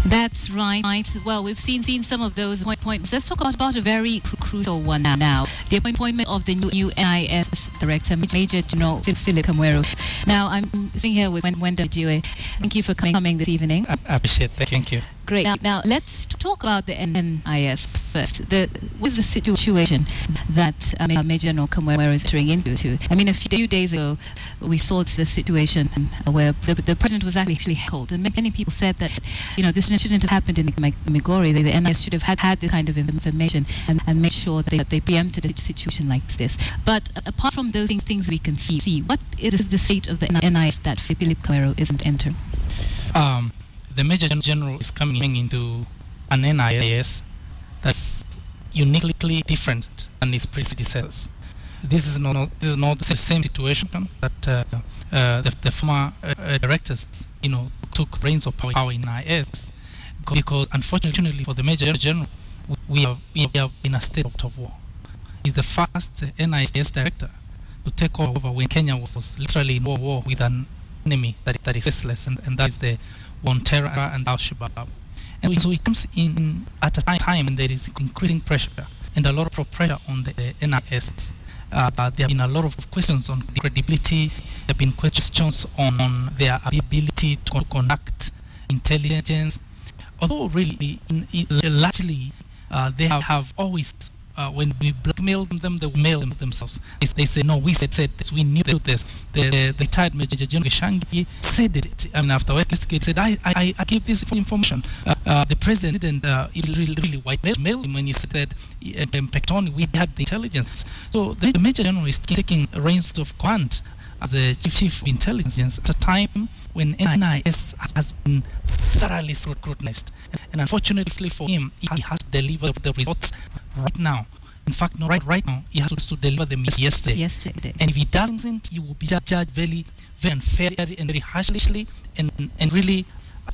That's right. Well, we've seen some of those appointments. Let's talk about a very crucial one now. The appointment of the new NIS Director, Major General Philip Kameru. Now, I'm sitting here with Wenda Jiwe. Thank you for coming this evening. I appreciate that. Thank you. Great. Now, let's talk about the NIS first. What's the situation that Major General Kameru is entering into? I mean, a few days ago, we saw the situation where the president was actually heckled, and many people said that, this shouldn't have happened in Migori. The NIS should have had this kind of information and made sure that they preempted a situation like this. But apart from those things we can see, what is the state of the NIS that Philip Kameru isn't entering? The Major General is coming into an NIS that's uniquely different than his predecessors. This is not the same situation that the former directors, took reins of power in NIS, because unfortunately for the Major General, we are in a state of war. He's the first NIS director to take over when Kenya was literally in war with an enemy that is faceless, and that is the on terror and Al-Shabaab. And so it comes in at a time when there is increasing pressure and a lot of pressure on the NIS. There have been a lot of questions on credibility. There have been questions on their ability to conduct intelligence. Although really, largely, they have always, when we blackmail them, they mail them themselves. They say, no, we said this, we knew this. The retired Major General Shangi said it. I mean, after investigating, said, I gave this information. The president didn't really white-mail him when he said that in Pectoni, we had the intelligence. So the Major General is taking reins of command as the chief of intelligence at a time when NIS has been thoroughly scrutinized. And unfortunately for him, he has to deliver the results right now. In fact, not right now, he has to deliver them yesterday. And if he doesn't, he will be judged very, very unfairly and very harshly, and really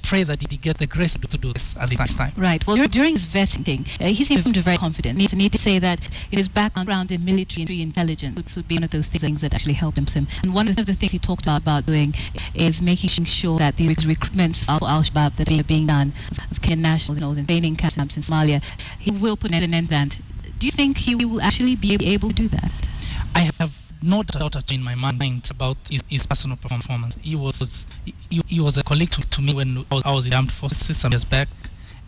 pray that he get the grace to do this at this time. Right. Well, during his vetting, he seemed very confident. He need to say that his background in military intelligence would be one of those things that actually helped him. And one of the things he talked about doing is making sure that the recruitments for Al-Shabaab that are being done of Kenyan nationals in training camps in Somalia, he will put an end to that. Do you think he will actually be able to do that? I have no doubt in my mind about his personal performance. He was a colleague to me when I was in the armed forces some years back,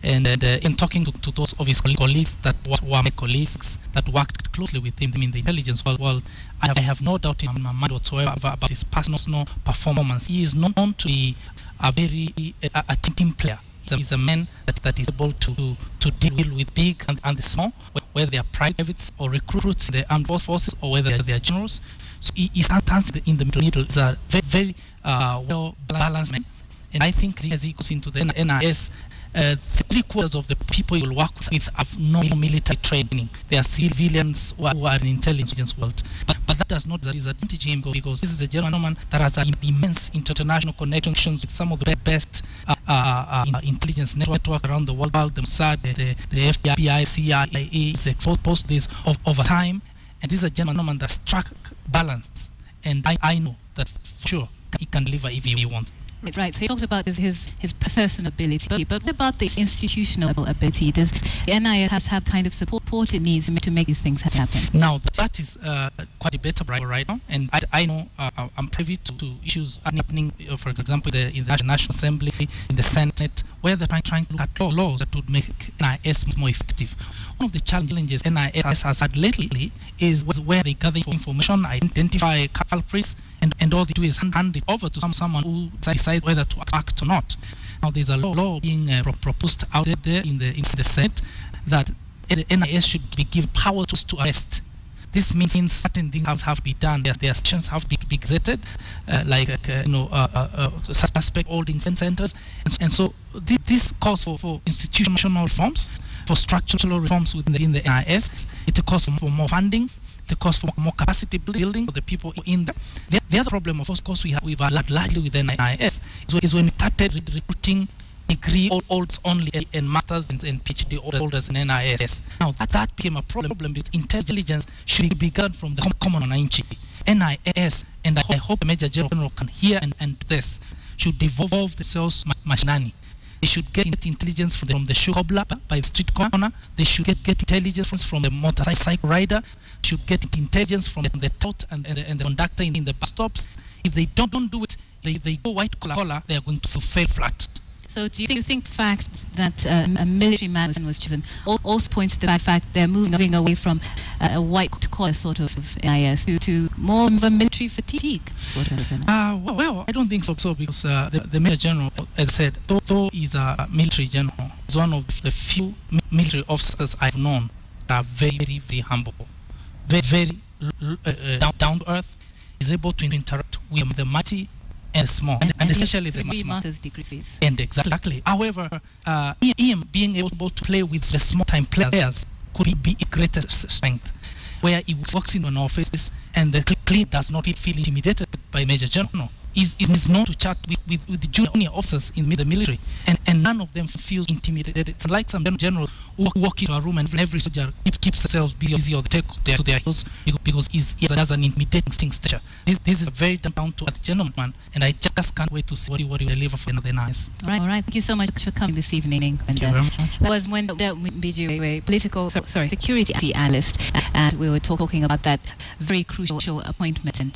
and in talking to those of his colleagues that were my colleagues that worked closely with him in the intelligence world, I have no doubt in my mind whatsoever about his personal performance. He is known to be a team player. He's a man that is able to deal with big and the small, whether they are privates or recruits in the armed forces or whether they are generals. So he stands in the middle. He's a very well balanced man. And I think as he goes into the NIS, 3/4 of the people he will work with have no military training. They are civilians who are in the intelligence world. But that does not disadvantage him, because this is a gentleman that has immense international connections with some of the best intelligence network around the world. The Mossad, the FBI, CIA is exposed to this over time. And this is a gentleman that struck balance. And I know that for sure he can deliver if he wants. Right, so he talked about his personal ability, but what about the institutional ability? Does the NIS have kind of support it needs to make these things happen? Now, that is quite debatable right now, and I know I'm privy to issues happening, for example, in the National Assembly, in the Senate, where they're trying to look at laws that would make NIS more effective. One of the challenges NIS has had lately is where they gather information, identify culprits, and all they do is hand it over to someone who decides whether to act or not. Now, there's a law being proposed out there in the Senate that NIS should be given power to arrest. This means certain things have to be done. Their actions have to be gazetted, suspect holding centers, and so this calls for institutional reforms, for structural reforms within the NIS. It calls for more funding. It calls for more capacity building for the people in there. The other problem, of course, we've had largely with NIS is when we started recruiting degree holders only and masters and PhD holders in NIS. Now that became a problem because intelligence should be gathered from the common wananchi. NIS, and I hope Major General can hear and this, should devolve the sales machinani. They should get intelligence from the shoe cobbler by the street corner. They should get intelligence from the motorcycle rider. Should get intelligence from the tout and the conductor in the bus stops. If they don't do it, if they go white collar, they are going to fail flat. So do you think the fact that a military man was chosen also points to the fact they're moving away from a white-collar sort of NIS to more of a military fatigue sort of an well, I don't think so because the Major General, as I said, though he's a military general, is one of the few military officers I've known that are very, very, very humble, very down to earth, is able to interact with the mighty and small, and especially the small. Degrees. And exactly. However, him being able to play with the small-time players could be his greatest strength, where he walks into an office and the client does not feel intimidated by Major General. He's known to chat with the junior officers in the military, and none of them feel intimidated. It's like some general who walk into a room and every soldier keeps themselves busy or take to their heels because he has an intimidating stature. This is a very down-to-earth gentleman, and I just can't wait to see what he will deliver for the NIS. All right. Thank you so much for coming this evening. Thank you very much. That was when Biju, political security analyst, and we were talking about that very crucial appointment.